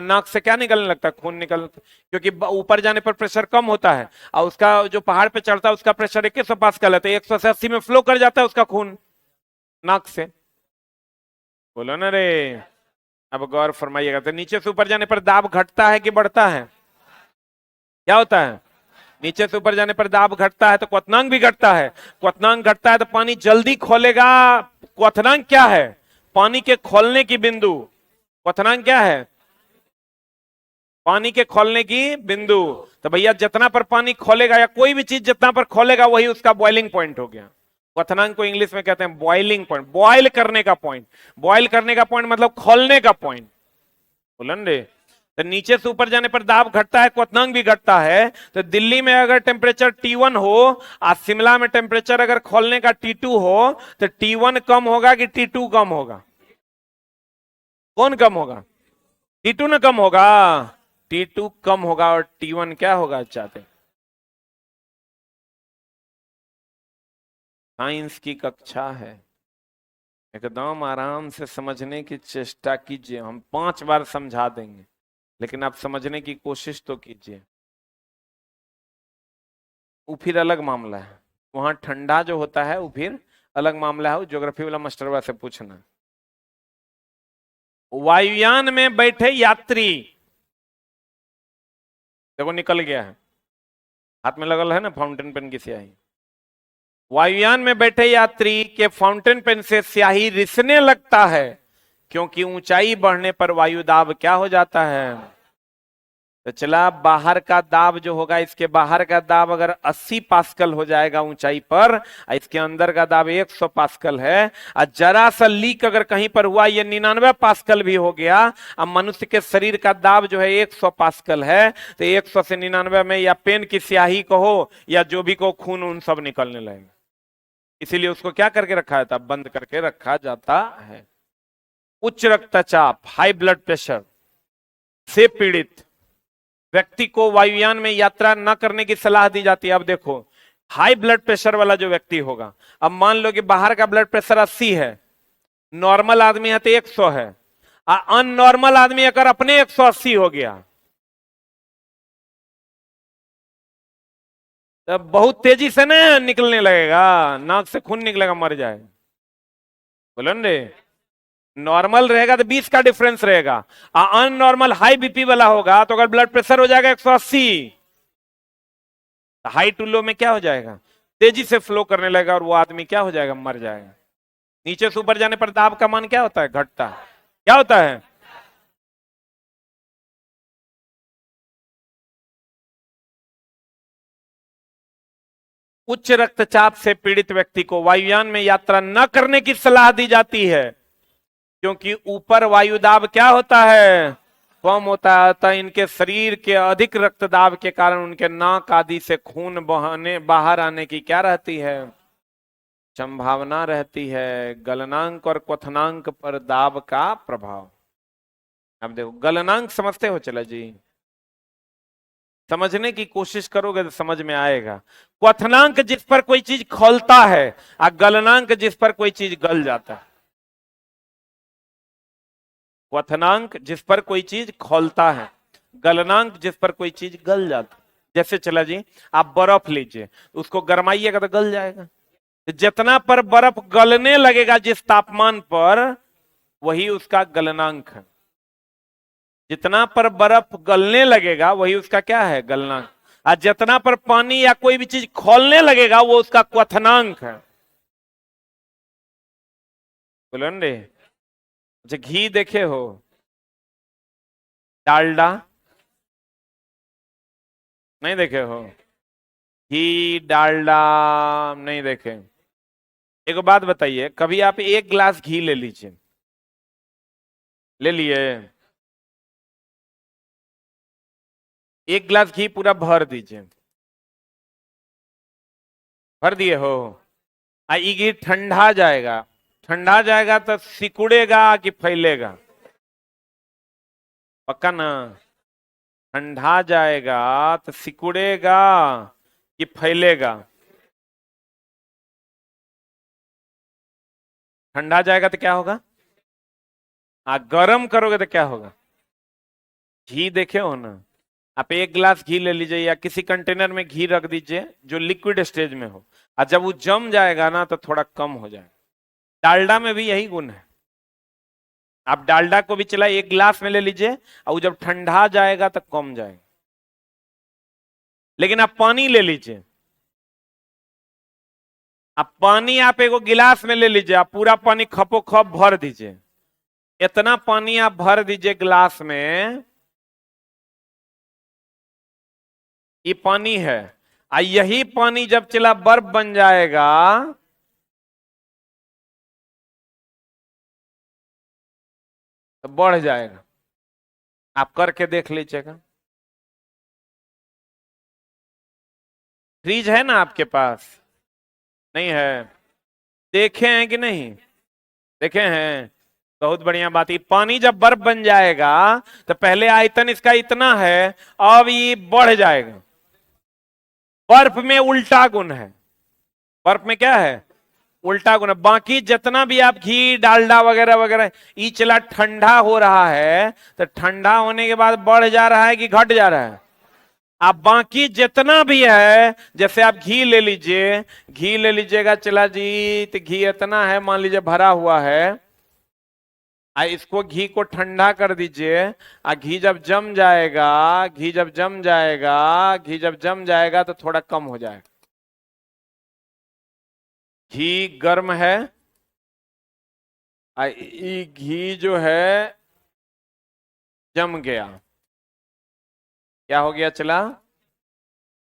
नाक से क्या निकलने लगता है, खून निकल, क्योंकि ऊपर जाने पर प्रेशर कम होता है, और उसका जो पहाड़ पे चढ़ता है उसका प्रेशर 2100 पास्कल है, तो 100 से 80 में फ्लो कर जाता है उसका खून नाक से। बोलो ना रे। अब गौर फरमाइएगा, तो नीचे से ऊपर जाने पर दाब घटता है कि बढ़ता है, क्या होता है? नीचे से ऊपर जाने पर दाब घटता है तो क्वथनांक भी घटता है। क्वथनांक घटता है तो पानी जल्दी खोलेगा। क्वथनांक क्या है, पानी के खोलने की बिंदु। क्वथनांक क्या है, पानी के खोलने की बिंदु। तो भैया जितना पर पानी खोलेगा, या कोई भी चीज जितना पर खोलेगा, वही उसका बॉइलिंग पॉइंट हो गया। क्वथनांक को इंग्लिश में कहते हैं बॉइलिंग पॉइंट, बॉइल करने का पॉइंट। बॉइल करने का पॉइंट मतलब खोलने का पॉइंट। बोलन रे। तो नीचे से ऊपर जाने पर दाब घटता है, क्वथनांक भी घटता है। तो दिल्ली में अगर टेम्परेचर T1 हो, और शिमला में टेम्परेचर अगर खोलने का T2 हो, तो T1 कम होगा कि T2 कम होगा? कौन कम होगा? T2 ना कम होगा। T2 कम होगा और T1 क्या होगा, चाहते साइंस की कक्षा है, एकदम आराम से समझने की चेष्टा कीजिए। हम 5 बार समझा देंगे, लेकिन आप समझने की कोशिश तो कीजिए। वो फिर अलग मामला है, वहां ठंडा जो होता है वो फिर अलग मामला है, वो ज्योग्राफी वाला मास्टरवा से पूछना। वायुयान में बैठे यात्री, देखो निकल गया है, हाथ में लगल है ना फाउंटेन पेन की स्याही। वायुयान में बैठे यात्री के फाउंटेन पेन से स्याही रिसने लगता है, क्योंकि ऊंचाई बढ़ने पर वायु दाब क्या हो जाता है। तो चला, बाहर का दाब जो होगा, इसके बाहर का दाब अगर 80 पास्कल हो जाएगा ऊंचाई पर, इसके अंदर का दाब 100 पास्कल है, और जरा सा लीक अगर कहीं पर हुआ, ये 99 पास्कल भी हो गया। अब मनुष्य के शरीर का दाब जो है 100 पास्कल है, तो 100 से 99 में या पेन की स्याही कहो या जो भी को खून उन सब निकलने लगेगा। इसीलिए उसको क्या करके रखा जाता, बंद करके रखा जाता है। उच्च रक्तचाप, हाई ब्लड प्रेशर से पीड़ित व्यक्ति को वायुयान में यात्रा न करने की सलाह दी जाती है। अब देखो, हाई ब्लड प्रेशर वाला जो व्यक्ति होगा, अब मान लो कि बाहर का ब्लड प्रेशर 80 है, नॉर्मल आदमी है तो 100 है, अननॉर्मल आदमी अगर अपने 180 हो गया तो बहुत तेजी से ना निकलने लगेगा, नाक से खून निकलेगा, मर जाएगा। बोलो रे, नॉर्मल रहेगा तो 20 का डिफरेंस रहेगा, अननॉर्मल हाई बीपी वाला होगा तो अगर ब्लड प्रेशर हो जाएगा 180, हाई टू लो में क्या हो जाएगा, तेजी से फ्लो करने लगेगा और वो आदमी क्या हो जाएगा, मर जाएगा। नीचे से ऊपर जाने पर दाब का मान क्या होता है, घटता है। क्या होता है, उच्च रक्तचाप से पीड़ित व्यक्ति को वायुयान में यात्रा न करने की सलाह दी जाती है, क्योंकि ऊपर वायु दाब क्या होता है, कम होता है। अतः इनके शरीर के अधिक रक्तदाब के कारण उनके नाक आदि से खून बहाने बाहर आने की क्या रहती है, संभावना रहती है। गलनांक और क्वथनांक पर दाब का प्रभाव। अब देखो, गलनांक समझते हो, चला जी, समझने की कोशिश करोगे तो समझ में आएगा। क्वथनांक जिस पर कोई चीज खौलता है, और गलनांक जिस पर कोई चीज गल जाता है। क्वथनांक जिस पर कोई चीज खौलता है, गलनांक जिस पर कोई चीज गल जाता है। जैसे चला जी, आप बर्फ लीजिए, उसको गरमाइएगा तो गल जाएगा। जितना पर बर्फ गलने लगेगा जिस तापमान पर, वही उसका गलनांक है। जितना पर बर्फ गलने लगेगा वही उसका क्या है, गलनांक। और जितना पर पानी या कोई भी चीज खोलने लगेगा वो उसका क्वथनांक है। बोलो रे, अच्छा घी देखे हो, डालडा नहीं देखे हो, घी डालडा नहीं देखे। एक बात बताइए, कभी आप एक गिलास घी ले लीजिए, ले लिए, एक गिलास घी पूरा भर दीजिए, भर दिए हो, ये घी ठंडा जाएगा, ठंडा जाएगा तो सिकुड़ेगा कि फैलेगा, पक्का ना, ठंडा जाएगा तो सिकुड़ेगा कि फैलेगा, ठंडा जाएगा तो क्या होगा, गर्म करोगे तो क्या होगा। घी देखे हो ना, आप एक गिलास घी ले लीजिए या किसी कंटेनर में घी रख दीजिए जो लिक्विड स्टेज में हो, और जब वो जम जाएगा ना तो थोड़ा कम हो जाएगा। डालडा में भी यही गुण है। आप डालडा को भी चला एक गिलास में ले लीजिए, और जब ठंडा जाएगा तो कम जाएगा। लेकिन आप पानी ले लीजिए, आप पानी आप एक गिलास में ले लीजिए, आप पूरा पानी खपो खप भर दीजिए, इतना पानी आप भर दीजिए गिलास में, ये पानी है, यही पानी जब चला बर्फ बन जाएगा तो बढ़ जाएगा। आप करके देख लीजिएगा। फ्रीज है ना आपके पास, नहीं है, देखे हैं कि नहीं, देखे हैं, बहुत बढ़िया बात। ये पानी जब बर्फ बन जाएगा तो पहले आयतन इसका इतना है, अब ये बढ़ जाएगा। बर्फ में उल्टा गुण है, बर्फ में क्या है, उल्टा गुना, बाकी जितना भी आप घी डालडा वगैरह वगैरह, ये चला ठंडा हो रहा है, तो ठंडा होने के बाद बढ़ जा रहा है कि घट जा रहा है? आप बाकी जितना भी है, जैसे आप घी ले लीजिए, घी ले लीजिएगा, चला जी, तो घी इतना है मान लीजिए भरा हुआ है, इसको घी को ठंडा कर दीजिए। घी जब जम जाएगा, घी जब जम जाएगा, घी जब जम जाएगा तो थोड़ा कम हो जाएगा। घी गर्म है, ये घी जो है जम गया, क्या हो गया चला?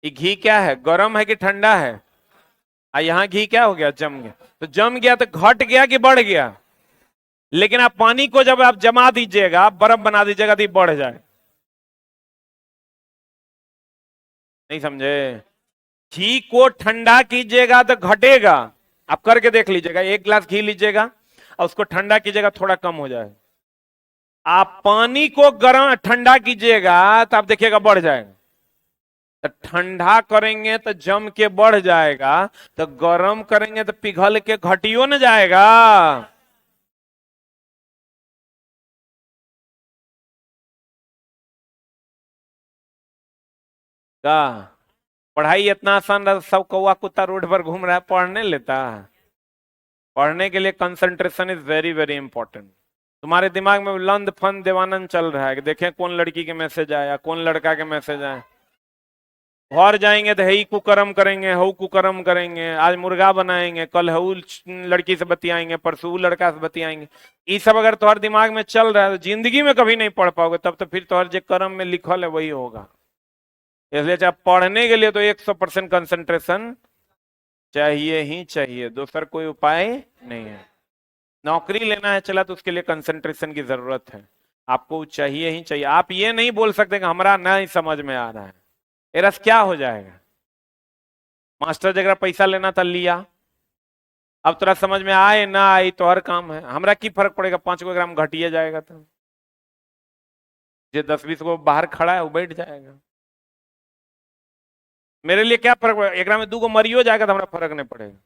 ये घी क्या है, गर्म है कि ठंडा है? यहाँ घी क्या हो गया, जम गया। तो जम गया तो घट गया कि बढ़ गया? लेकिन आप पानी को जब आप जमा दीजिएगा, बर्फ बना दीजिएगा, तो ये बढ़ जाए। नहीं समझे? घी को ठंडा कीजिएगा तो घटेगा। आप करके देख लीजिएगा, एक गिलास घी लीजिएगा और उसको ठंडा कीजिएगा, थोड़ा कम हो जाए। आप पानी को गर्म ठंडा कीजिएगा तो आप देखिएगा बढ़ जाएगा। तो ठंडा करेंगे तो जम के बढ़ जाएगा, तो गर्म करेंगे तो पिघल के घटियो न जाएगा। का पढ़ाई इतना आसान रहा, सब कौवा कुत्ता रोड पर घूम रहा है, पढ़ने लेता? पढ़ने के लिए concentration is very very important. तुम्हारे दिमाग में लंद फंद देवानंद चल रहा है कि देखें कौन लड़की के मैसेज आया, कौन लड़का के मैसेज आया। घर जाएंगे तो हई कुकर्म करेंगे, हऊ कुकर्म करेंगे, आज मुर्गा बनाएंगे, कल हऊ लड़की से बतियाएंगे, परसों लड़का से बतियाएंगे। ये सब अगर तुम्हारे दिमाग में चल रहा है तो जिंदगी में कभी नहीं पढ़ पाओगे, तब तो फिर तुम्हारे जो कर्म में लिखल है वही होगा। इसलिए चाहे पढ़ने के लिए तो 100% कंसंट्रेशन चाहिए ही चाहिए, दूसरा कोई उपाय नहीं है। नौकरी लेना है चला तो उसके लिए कंसंट्रेशन की जरूरत है, आपको चाहिए ही चाहिए। आप ये नहीं बोल सकते कि हमारा नहीं समझ में आ रहा है, ये रस क्या हो जाएगा? मास्टर जगह पैसा लेना था लिया, अब तोरा समझ में आए ना आई तो हर काम है, हमरा की फर्क पड़ेगा, 5 ग्राम घटिए जाएगा तो जो 10-20 को बाहर खड़ा है वो बैठ जाएगा, मेरे लिए क्या फर्क पड़ेगा? एक में 2 मरियो जाएगा तो हमारा फर्क नहीं पड़ेगा,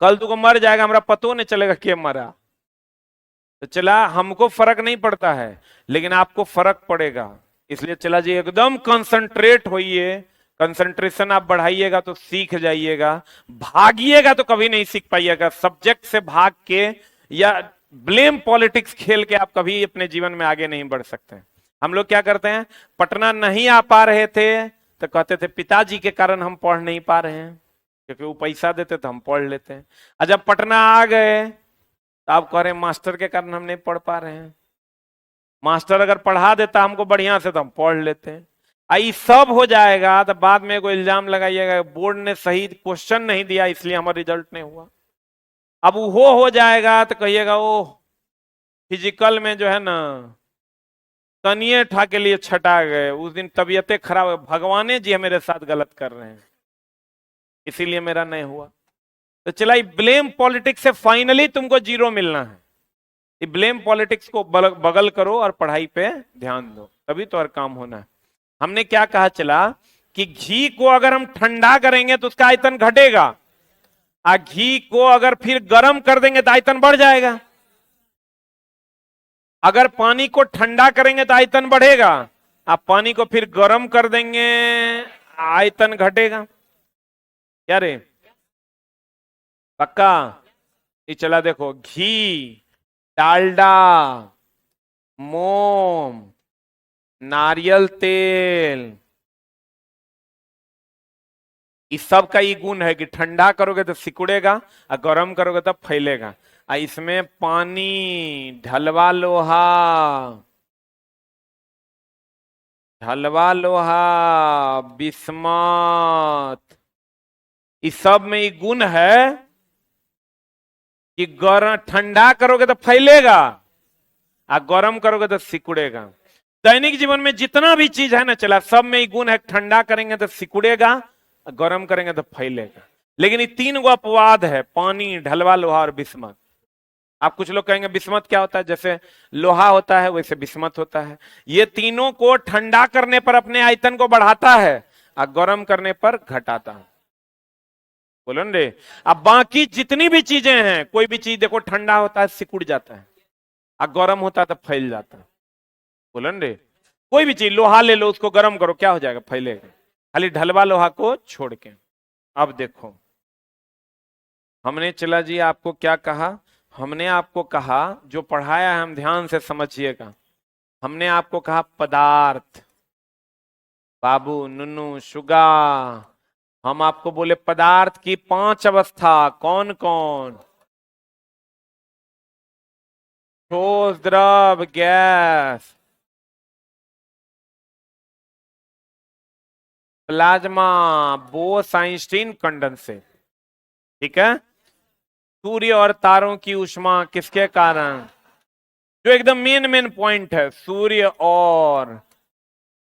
कल 2 मर जाएगा हमारा पतो नहीं चलेगा के मरा। तो चला हमको फर्क नहीं पड़ता है, लेकिन आपको फर्क पड़ेगा। इसलिए चला जी एकदम कंसंट्रेट होइए, कंसंट्रेशन आप बढ़ाइएगा तो सीख जाइएगा, भागिएगा तो कभी नहीं सीख पाइएगा। सब्जेक्ट से भाग के या ब्लेम पॉलिटिक्स खेल के आप कभी अपने जीवन में आगे नहीं बढ़ सकते। हम लोग क्या करते हैं, पटना नहीं आ पा रहे थे तो कहते थे पिताजी के कारण हम पढ़ नहीं पा रहे हैं, क्योंकि वो पैसा देते तो हम पढ़ लेते हैं। और जब पटना आ गए तो आप कह रहे हैं मास्टर के कारण हम नहीं पढ़ पा रहे हैं, मास्टर अगर पढ़ा देता हमको बढ़िया से तो हम पढ़ लेते हैं। आई सब हो जाएगा तो बाद में कोई इल्जाम लगाइएगा बोर्ड ने सही क्वेश्चन नहीं दिया इसलिए हमारा रिजल्ट नहीं हुआ। अब वो हो जाएगा तो कहिएगा ओ फिजिकल में जो है ना तनिए ठा के लिए छटा गए, उस दिन तबीयतें खराब, भगवान जी मेरे साथ गलत कर रहे हैं इसीलिए मेरा नहीं हुआ। तो चला ब्लेम पॉलिटिक्स से फाइनली तुमको 0 मिलना है, ब्लेम पॉलिटिक्स को बगल करो और पढ़ाई पे ध्यान दो, तभी तो हर काम होना है। हमने क्या कहा चला कि घी को अगर हम ठंडा करेंगे तो उसका आयतन घटेगा, घी को अगर फिर गर्म कर देंगे तो आयतन बढ़ जाएगा। अगर पानी को ठंडा करेंगे तो आयतन बढ़ेगा, आप पानी को फिर गर्म कर देंगे आयतन घटेगा। क्या रे पक्का? ये चला देखो, घी, डालडा, मोम, नारियल तेल, इस सब का ये गुण है कि ठंडा करोगे तो सिकुड़ेगा और गर्म करोगे तो फैलेगा। इसमें पानी, ढलवा लोहा, ढलवा लोहा, बिस्मत, इस सब में ये गुण है कि गर्म ठंडा करोगे तो फैलेगा और गर्म करोगे तो सिकुड़ेगा। दैनिक जीवन में जितना भी चीज है ना चला, सब में ये गुण है, ठंडा करेंगे तो सिकुड़ेगा, गर्म करेंगे तो फैलेगा। लेकिन ये 3 गो अपवाद है, पानी, ढलवा लोहा और बिस्मत। आप कुछ लोग कहेंगे बिस्मत क्या होता है, जैसे लोहा होता है वैसे बिस्मत होता है। ये तीनों को ठंडा करने पर अपने आयतन को बढ़ाता है और गर्म करने पर घटाता है। बोलो ना रे। अब बाकी जितनी भी चीजें हैं, कोई भी चीज देखो ठंडा होता है सिकुड़ जाता है, और गर्म होता है तो फैल जाता है। बोलो ना रे। कोई भी चीज, लोहा ले लो, उसको गर्म करो, क्या हो जाएगा? फैलेगा। खाली ढलवा लोहा को छोड़ के। अब देखो, हमने चला जी आपको क्या कहा? हमने आपको कहा, जो पढ़ाया है हम ध्यान से समझिएगा। हमने आपको कहा पदार्थ, बाबू नुनू शुगा, हम आपको बोले पदार्थ की 5 अवस्था, कौन कौन? ठोस, द्रव, gas, plasma, Bose Einstein, condensate. ठीक है। सूर्य और तारों की ऊष्मा किसके कारण? जो एकदम मेन मेन पॉइंट है, सूर्य और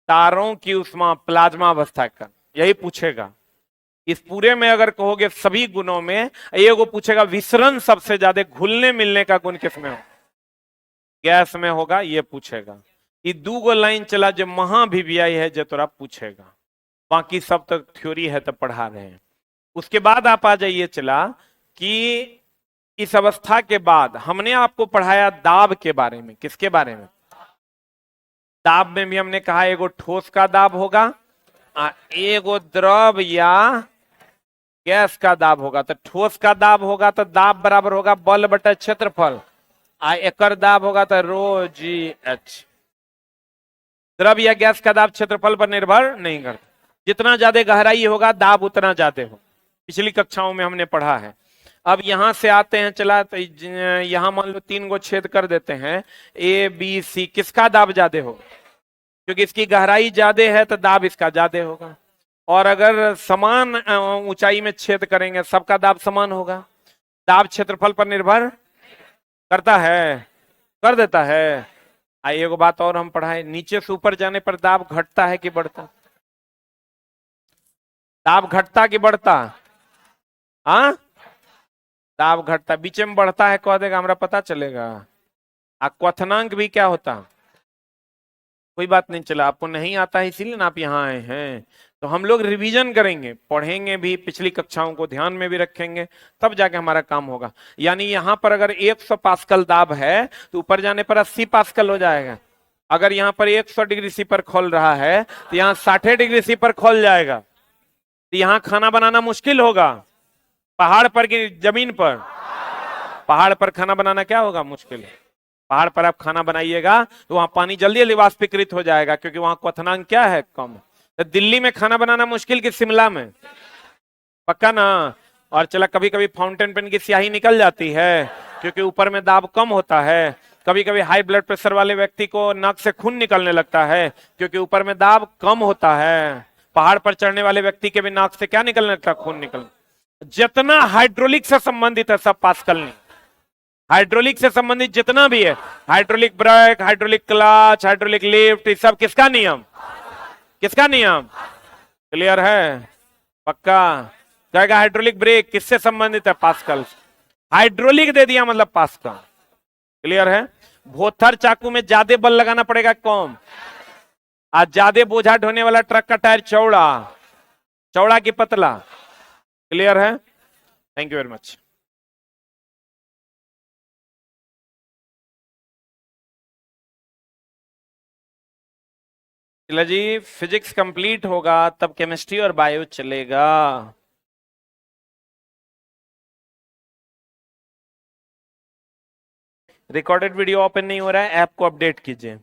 तारों की ऊष्मा प्लाज्मा अवस्था का, यही पूछेगा। इस पूरे में अगर कहोगे सभी गुणों में, ये को पूछेगा विसरण सबसे ज्यादा घुलने मिलने का गुण किसमें हो? गैस में होगा, ये पूछेगा। ये 2 लाइन चला जो महाभिव्यायी है, जो तोरा पूछेगा। बाकी सब तो थ्योरी है, तो पढ़ा रहे हैं। उसके बाद आप आ जाइए चला कि इस अवस्था के बाद हमने आपको पढ़ाया दाब के बारे में। किसके बारे में? दाब में भी हमने कहा एगो ठोस का दाब होगा, एगो द्रव या गैस का दाब होगा। तो ठोस का दाब होगा तो दाब बराबर होगा बल बटा क्षेत्रफल, एकर दाब होगा तो रो जी एच। द्रव या गैस का दाब क्षेत्रफल पर निर्भर नहीं करता, जितना ज्यादा गहराई होगा दाब उतना ज्यादा हो। पिछली कक्षाओं में हमने पढ़ा है। अब यहां से आते हैं चला, तो यहां मान लो 3 गो छेद कर देते हैं, ए बी सी, किसका दाब ज्यादा होगा? क्योंकि इसकी गहराई ज्यादा है तो दाब इसका ज्यादा होगा। और अगर समान ऊंचाई में छेद करेंगे, सबका दाब समान होगा। दाब क्षेत्रफल पर निर्भर करता है, कर देता है। आइए एगो बात और हम पढ़ाए, नीचे से ऊपर जाने पर दाब घटता है कि बढ़ता? दाब घटता कि बढ़ता? हाँ, दाब घटता। बीच में बढ़ता है कह देगा, हमरा पता चलेगा। क्वथनांक भी क्या होता? कोई बात नहीं, चला आपको नहीं आता है इसीलिए ना आप यहाँ आए हैं। तो हम लोग रिवीजन करेंगे, पढ़ेंगे भी, पिछली कक्षाओं को ध्यान में भी रखेंगे, तब जाके हमारा काम होगा। यानी यहाँ पर अगर 100 पास्कल दाब है तो ऊपर जाने पर 80 पास्कल हो जाएगा। अगर यहाँ पर 100 डिग्री सी पर खोल रहा है तो यहाँ 60 डिग्री सी पर खोल जाएगा। तो यहाँ खाना बनाना मुश्किल होगा। पहाड़ पर की जमीन पर? पहाड़ पर खाना बनाना क्या होगा? मुश्किल। पहाड़ पर आप खाना बनाइएगा तो वहां पानी जल्दी जल्दी वाष्पीकृत हो जाएगा, क्योंकि वहां क्वथनांक क्या है? कम। तो दिल्ली में खाना बनाना मुश्किल कि शिमला में? पक्का ना? और चला, कभी कभी फाउंटेन पेन की स्याही निकल जाती है क्योंकि ऊपर में दाब कम होता है। कभी कभी हाई ब्लड प्रेशर वाले व्यक्ति को नाक से खून निकलने लगता है क्योंकि ऊपर में दाब कम होता है। पहाड़ पर चढ़ने वाले व्यक्ति के भी नाक से क्या निकलने लगता है? खून निकल। जितना हाइड्रोलिक से संबंधित है सब पास्कल नहीं। हाइड्रोलिक से संबंधित जितना भी है, hydraulic brake, hydraulic clutch, hydraulic lift, ये सब किसका नियम? किसका नियम? क्लियर है? पक्का? कहेगा हाइड्रोलिक ब्रेक किससे संबंधित है? पास्कल। हाइड्रोलिक दे दिया मतलब पास्कल। क्लियर है? भोथर चाकू में ज्यादा बल लगाना पड़ेगा, कौन? आज ज्यादा बोझा ढोने वाला ट्रक का टायर चौड़ा, चौड़ा की पतला? क्लियर है? Thank you very much. चला जी, फिजिक्स कंप्लीट होगा तब केमिस्ट्री और बायो चलेगा। रिकॉर्डेड वीडियो ओपन नहीं हो रहा है, ऐप को अपडेट कीजिए।